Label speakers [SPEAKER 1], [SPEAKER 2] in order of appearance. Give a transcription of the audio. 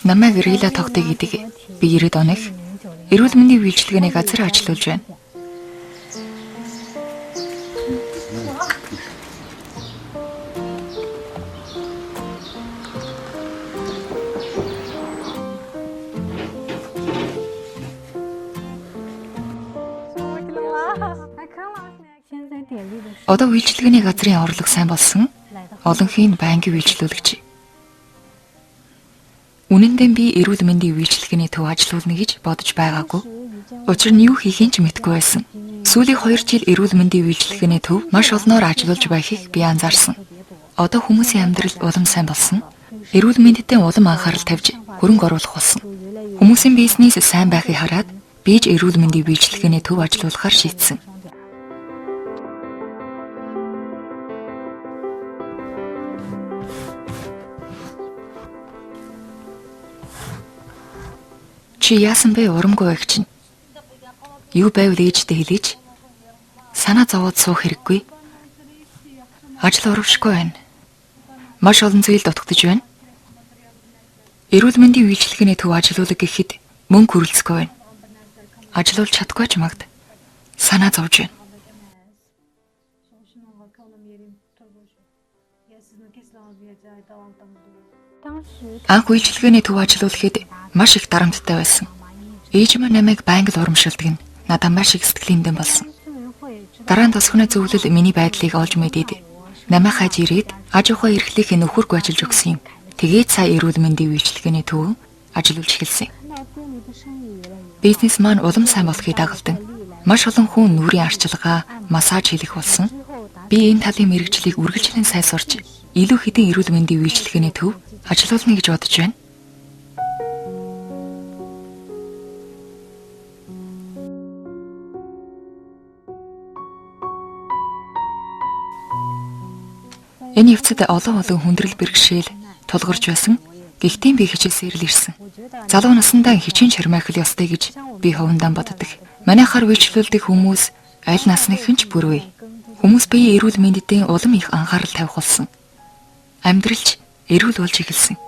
[SPEAKER 1] Намайг Рила тогтъй гэдэг би 90 оных эрүүл мэндийн үйлчилгээний газар ажиллуулж байна. Одоо үйлчилгээний газрын орлого сайн болсон олонхын банкны үйлчлүүлэгч. Үнэн дээр би эрүүл мэндийн үйлчилгээний төв ажиллуулна гэж бодож байгаагүй. Учир нь юу хийхин ч мэдэхгүй байсан. Сүүлийн 2 жил эрүүл мэндийн үйлчилгээний төв маш олноор ажиллаж байхыг би анзаарсан. Одоо хүмүүсийн амьдрал улам сайн болсон. Эрүүл мэндэд улам анхаарал тавьж хөрөнгө оруулах болсон. Хүмүүсийн бизнес сайн байхыг хараад би ч эрүүл мэндийн үйлчилгээний төв ажиллуулахар шийдсэн. Чи яасан бэ урамгүй байх чинь? Юу байвал ээжтэй хэлээч. Санаа зовоод суух хэрэггүй. Ажил урамшгүй байна. Маш олон зүйл дутагдж байна. Эрүүл мэндийн үйлчилгээний төв ажиллуулах гэхэд мөнгө хүрэлцэхгүй байна. Ажиллуулж чадахгүй ч магад. Санаа зовж байна. Анх үйлчилгээний төв ажиллуулахад маш их дарамттай байсан. Ээж маань намайг байнга урамшилдаг нь надад маш их сэтгэлийн дэм болсон. Дараа нь тосгоны зөвлөл миний байдлыг олж мэдээд намайг хаж ирээд аж ахуй эрхлэх нөхөрг ажиллаж өгсөн юм. Тэгээд сая эрүүл мэндийн үйлчилгээний төв ажиллуулж эхэлсэн. Бизнес маань улам сайн болохыг дагалдан маш олон хүн нүрийн арчилгаа, массаж хийх болсон. Би энэ талын мэрэгжлийг үргэлжлэн сайжруулж илүү хэдийн эрүүл мэндийн үйлчилгээний төв ажиллуулна гэж бодож байна. Энэ явцад олон хүндрэл бэрхшээл тулгарч байсан. Гэхдээ би хичээсээр л ирсэн. Залуу насндаа хичээн чармайхал ёстой гэж би ховондоо боддог. Манайхаар үйлчлүүлдэг хүмүүс аль насны хэнч бүрвэ. Хүмүүс биеийн эрүүл мэндэд улам их анхаарал тавих болсон. Амьдралч эрүүл болж эхэлсэн.